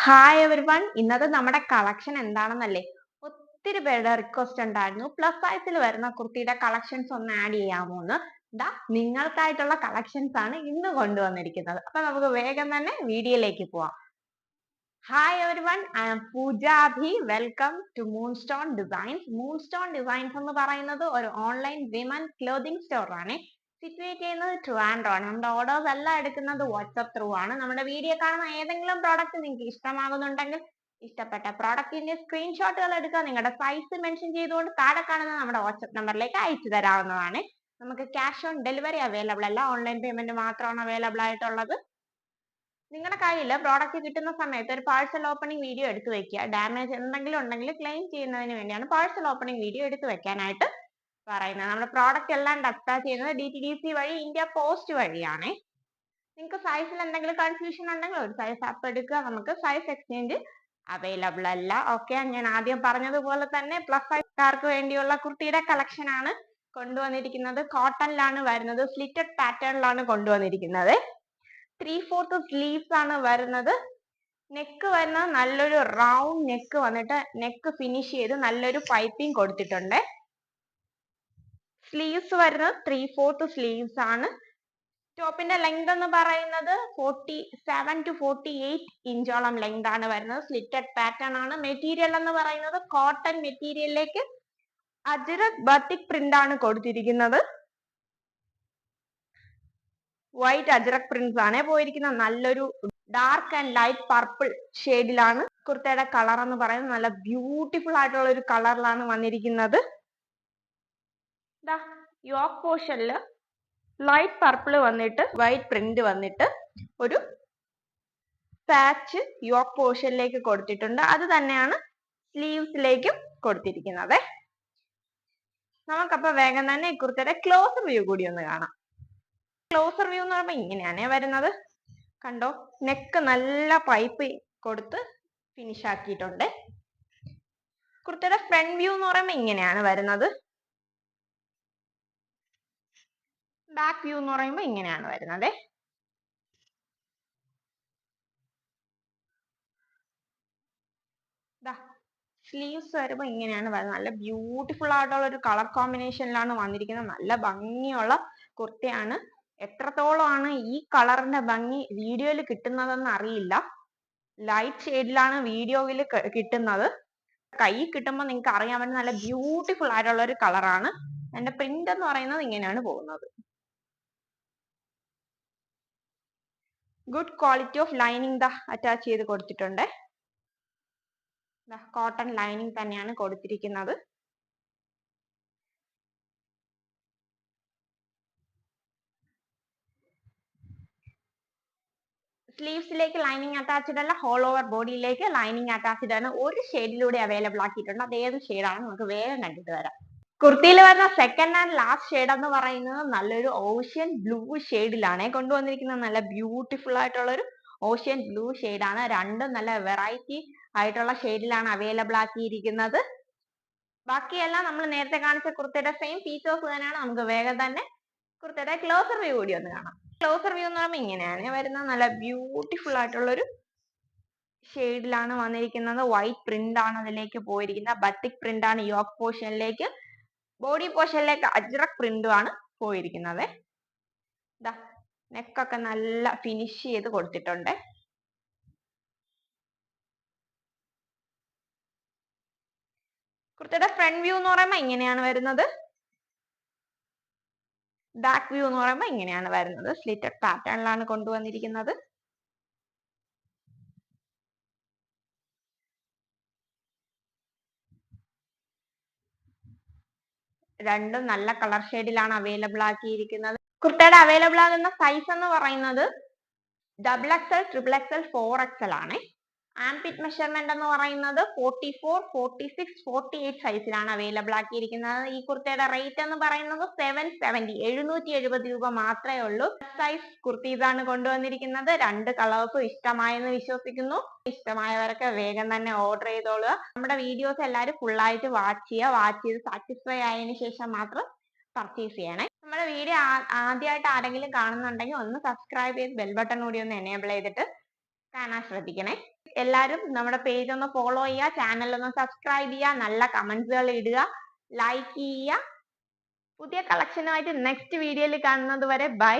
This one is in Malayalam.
Hi every one. ഇന്നത്തെ നമ്മുടെ കളക്ഷൻ എന്താണെന്നല്ലേ? ഒത്തിരി പേരുടെ റിക്വസ്റ്റ് ഉണ്ടായിരുന്നു പ്ലസ് സൈസിൽ വരുന്ന കുർത്തിയുടെ കളക്ഷൻസ് ഒന്ന് ആഡ് ചെയ്യാമോ എന്ന്. നിങ്ങൾക്കായിട്ടുള്ള കളക്ഷൻസ് ആണ് ഇന്ന് കൊണ്ടുവന്നിരിക്കുന്നത്. അപ്പൊ നമുക്ക് വേഗം തന്നെ വീഡിയോയിലേക്ക് പോവാം. Hi everyone, I am Poojabhi. Welcome to Moonstone designs. Moonstone designs എന്ന് പറയുന്നത് ഒരു ഓൺലൈൻ വിമൻ ക്ലോത്തിങ് സ്റ്റോർ ആണ്. സിറ്റുവേറ്റ് ചെയ്യുന്നത് ട്രിവാൻഡ്രം ആണ്. നമ്മുടെ ഓർഡേഴ്സ് എല്ലാം എടുക്കുന്നത് വാട്സ്ആപ്പ് ത്രൂ ആണ്. നമ്മുടെ വീഡിയോ കാണുന്ന ഏതെങ്കിലും പ്രോഡക്റ്റ് നിങ്ങൾക്ക് ഇഷ്ടമാകുന്നുണ്ടെങ്കിൽ ഇഷ്ടപ്പെട്ട പ്രോഡക്റ്റിന്റെ സ്ക്രീൻഷോട്ടുകൾ എടുക്കുക. നിങ്ങളുടെ സൈസ് മെൻഷൻ ചെയ്തുകൊണ്ട് താഴെ കാണുന്ന നമ്മുടെ വാട്സ്ആപ്പ് നമ്പറിലേക്ക് അയച്ചു തരാവുന്നതാണ്. നമുക്ക് ക്യാഷ് ഓൺ ഡെലിവറി അവൈലബിൾ അല്ല, ഓൺലൈൻ പേയ്മെന്റ് മാത്രമാണ് അവൈലബിൾ ആയിട്ടുള്ളത്. നിങ്ങളുടെ കയ്യിൽ പ്രോഡക്റ്റ് കിട്ടുന്ന സമയത്ത് ഒരു പാഴ്സൽ ഓപ്പണിംഗ് വീഡിയോ എടുത്തു വെക്കുക. ഡാമേജ് എന്തെങ്കിലും ഉണ്ടെങ്കിൽ ക്ലെയിം ചെയ്യുന്നതിന് വേണ്ടിയാണ് പാഴ്സൽ ഓപ്പണിംഗ് വീഡിയോ എടുത്തു വെക്കാനായിട്ട് പറയുന്നത്. നമ്മുടെ പ്രോഡക്റ്റ് എല്ലാം ഡെസ്പാച്ച് ചെയ്യുന്നത് DTDC വഴി, ഇന്ത്യ പോസ്റ്റ് വഴിയാണ്. നിങ്ങൾക്ക് സൈസിൽ എന്തെങ്കിലും കൺഫ്യൂഷൻ ഉണ്ടെങ്കിൽ ഒരു സൈസ് അപ്പ് എടുക്കുക. നമുക്ക് സൈസ് എക്സ്ചേഞ്ച് അവൈലബിൾ അല്ല. ഓക്കെ, ഞാൻ ആദ്യം പറഞ്ഞതുപോലെ തന്നെ പ്ലസ് സൈസുകാർക്ക് വേണ്ടിയുള്ള കുർത്തിയുടെ കളക്ഷൻ ആണ് കൊണ്ടുവന്നിരിക്കുന്നത്. കോട്ടണിലാണ് വരുന്നത്, സ്ലിറ്റഡ് പാറ്റേണിലാണ് കൊണ്ടുവന്നിരിക്കുന്നത്. 3/4 സ്ലീവ്സ് ആണ് വരുന്നത്. നെക്ക് വരുന്നത് നല്ലൊരു റൗണ്ട് നെക്ക് വന്നിട്ട് നെക്ക് ഫിനിഷ് ചെയ്ത് നല്ലൊരു പൈപ്പിംഗ് കൊടുത്തിട്ടുണ്ട്. സ്ലീവ്സ് വരുന്നത് 3/4 സ്ലീവ്സ് ആണ്. ടോപ്പിന്റെ ലെങ്ത് എന്ന് പറയുന്നത് 47 to 48 ഇഞ്ചോളം ലെങ്ത് ആണ് വരുന്നത്. സ്ലിറ്റഡ് പാറ്റേൺ ആണ്. മെറ്റീരിയൽ എന്ന് പറയുന്നത് കോട്ടൺ മെറ്റീരിയലിലേക്ക് അജ്രക് ബത്തിക് പ്രിന്റ് ആണ് കൊടുത്തിരിക്കുന്നത്. വൈറ്റ് അജ്രക് പ്രിന്റ്സ് ആണ് പോയിരിക്കുന്നത്. നല്ലൊരു ഡാർക്ക് ആൻഡ് ലൈറ്റ് പർപ്പിൾ ഷെയ്ഡിലാണ് കുർത്തയുടെ കളർ എന്ന് പറയുന്നത്. നല്ല ബ്യൂട്ടിഫുൾ ആയിട്ടുള്ള ഒരു കളറിലാണ് വന്നിരിക്കുന്നത്. യോക്ക് പോർഷനിൽ ലൈറ്റ് പർപ്പിൾ വന്നിട്ട് വൈറ്റ് പ്രിന്റ് വന്നിട്ട് ഒരു പാച്ച് യോക്ക് പോർഷനിലേക്ക് കൊടുത്തിട്ടുണ്ട്. അത് തന്നെയാണ് സ്ലീവ്സിലേക്കും കൊടുത്തിരിക്കുന്നത്. നമുക്കപ്പോ വേഗം തന്നെ ഈ കുർത്തയുടെ ക്ലോസർ വ്യൂ കൂടി ഒന്ന് കാണാം. ക്ലോസർ വ്യൂ എന്ന് പറയുമ്പോൾ ഇങ്ങനെയാണ് വരുന്നത്. കണ്ടോ, നെക്ക് നല്ല പൈപ്പ് കൊടുത്ത് ഫിനിഷ് ആക്കിയിട്ടുണ്ട്. കുർത്തയുടെ ഫ്രണ്ട് വ്യൂ എന്ന് പറയുമ്പോൾ ഇങ്ങനെയാണ് വരുന്നത്. ബാക്ക് വ്യൂ എന്ന് പറയുമ്പോൾ ഇങ്ങനെയാണ് വരുന്നത്. സ്ലീവ്സ് വരുമ്പോൾ ഇങ്ങനെയാണ് വരുന്നത്. നല്ല ബ്യൂട്ടിഫുൾ ആയിട്ടുള്ള ഒരു കളർ കോമ്പിനേഷനിലാണ് വന്നിരിക്കുന്നത്. നല്ല ഭംഗിയുള്ള കുർത്തയാണ്. എത്രത്തോളമാണ് ഈ കളറിന്റെ ഭംഗി വീഡിയോയിൽ കിട്ടുന്നതെന്ന് അറിയില്ല. ലൈറ്റ് ഷെയ്ഡിലാണ് വീഡിയോയിൽ കിട്ടുന്നത്. കൈ കിട്ടുമ്പോൾ നിങ്ങൾക്ക് അറിയാൻ പറ്റും നല്ല ബ്യൂട്ടിഫുൾ ആയിട്ടുള്ള ഒരു കളറാണ്. അതിന്റെ പ്രിന്റ് എന്ന് പറയുന്നത് ഇങ്ങനെയാണ് പോകുന്നത്. Good quality of lining attach ചെയ്ത് കൊടുത്തിട്ടുണ്ട്. കോട്ടൺ ലൈനിങ് തന്നെയാണ് കൊടുത്തിരിക്കുന്നത്. സ്ലീവ്സിലേക്ക് ലൈനിങ് അറ്റാച്ച്ഡ് അല്ല, ഹോൾ ഓവർ ബോഡിയിലേക്ക് ലൈനിങ് അറ്റാച്ച്ഡ് ആണ്. ഒരു ഷെയ്ഡിലൂടെ അവൈലബിൾ ആക്കിയിട്ടുണ്ട്. അത് ഏത് ഷെയ്ഡാണ് നമുക്ക് വേഗം കണ്ടിട്ട് വരാം. കുർത്തിയിൽ വരുന്ന സെക്കൻഡ് ആൻഡ് ലാസ്റ്റ് ഷെയ്ഡ് എന്ന് പറയുന്നത് നല്ലൊരു ഓഷ്യൻ ബ്ലൂ ഷെയ്ഡിലാണ് കൊണ്ടുവന്നിരിക്കുന്നത്. നല്ല ബ്യൂട്ടിഫുൾ ആയിട്ടുള്ള ഒരു ഓഷ്യൻ ബ്ലൂ ഷെയ്ഡാണ്. രണ്ടും നല്ല വെറൈറ്റി ആയിട്ടുള്ള ഷെയ്ഡിലാണ് അവൈലബിൾ ആക്കിയിരിക്കുന്നത്. ബാക്കിയെല്ലാം നമ്മൾ നേരത്തെ കാണിച്ച കുർത്തയുടെ സെയിം ഫീച്ചേഴ്സ് തന്നെയാണ്. നമുക്ക് വേഗം തന്നെ കുർത്തയുടെ ക്ലോസർ വ്യൂ കൂടി ഒന്ന് കാണാം. ക്ലോസർ വ്യൂ എന്ന് പറയുമ്പോൾ ഇങ്ങനെയാണ് വരുന്നത്. നല്ല ബ്യൂട്ടിഫുൾ ആയിട്ടുള്ള ഒരു ഷെയ്ഡിലാണ് വന്നിരിക്കുന്നത്. വൈറ്റ് പ്രിന്റ് ആണ് അതിലേക്ക് പോയിരിക്കുന്നത്. ബത്തിക് പ്രിന്റ് ആണ് യോക്ക് പോർഷനിലേക്ക്. ബോഡി പോർഷനിലേക്ക് അജ്രക് പ്രിന്റും ആണ് പോയിരിക്കുന്നത്. നെക്കൊക്കെ നല്ല ഫിനിഷ് ചെയ്ത് കൊടുത്തിട്ടുണ്ട്. കുർത്തയുടെ ഫ്രണ്ട് വ്യൂ എന്ന് പറയുമ്പോൾ ഇങ്ങനെയാണ് വരുന്നത്. ബാക്ക് വ്യൂ എന്ന് പറയുമ്പോൾ ഇങ്ങനെയാണ് വരുന്നത്. സ്ലിറ്റഡ് പാറ്റേണിലാണ് കൊണ്ടുവന്നിരിക്കുന്നത്. രണ്ടും നല്ല കളർ ഷെയ്ഡിലാണ് അവൈലബിൾ ആക്കിയിരിക്കുന്നത്. കുർത്തയുടെ അവൈലബിൾ ആകുന്ന സൈസ് എന്ന് പറയുന്നത് XXL, XXL, 4XL ആണ്. ആംപിറ്റ് മെഷർമെന്റ് എന്ന് പറയുന്നത് 44, 46, 48 സൈസിലാണ് അവൈലബിൾ ആക്കിയിരിക്കുന്നത്. ഈ കുർത്തയുടെ റേറ്റ് എന്ന് പറയുന്നത് 770, 770 രൂപ മാത്രമേ ഉള്ളൂ. സൈസ് കുർത്തീസ് ആണ് കൊണ്ടുവന്നിരിക്കുന്നത്. രണ്ട് കളേഴ്സും ഇഷ്ടമായെന്ന് വിശ്വസിക്കുന്നു. ഇഷ്ടമായവരൊക്കെ വേഗം തന്നെ ഓർഡർ ചെയ്തോളുക. നമ്മുടെ വീഡിയോസ് എല്ലാവരും ഫുൾ ആയിട്ട് വാച്ച് ചെയ്യുക. വാച്ച് ചെയ്ത് സാറ്റിസ്ഫൈ ആയതിനു ശേഷം മാത്രം പർച്ചേസ് ചെയ്യണേ. നമ്മുടെ വീഡിയോ ആദ്യമായിട്ട് ആരെങ്കിലും കാണുന്നുണ്ടെങ്കിൽ ഒന്ന് സബ്സ്ക്രൈബ് ചെയ്ത് ബെൽ ബട്ടൺ കൂടി ഒന്ന് എനേബിൾ ചെയ്തിട്ട് കാണാൻ ശ്രദ്ധിക്കണേ. എല്ലാരും നമ്മുടെ പേജ് ഒന്ന് ഫോളോ ചെയ്യുക, ചാനൽ ഒന്ന് സബ്സ്ക്രൈബ് ചെയ്യുക, നല്ല കമന്റ്സുകൾ ഇടുക, ലൈക്ക് ചെയ്യുക. പുതിയ കളക്ഷനുമായിട്ട് നെക്സ്റ്റ് വീഡിയോയിൽ കാണുന്നത് വരെ ബൈ.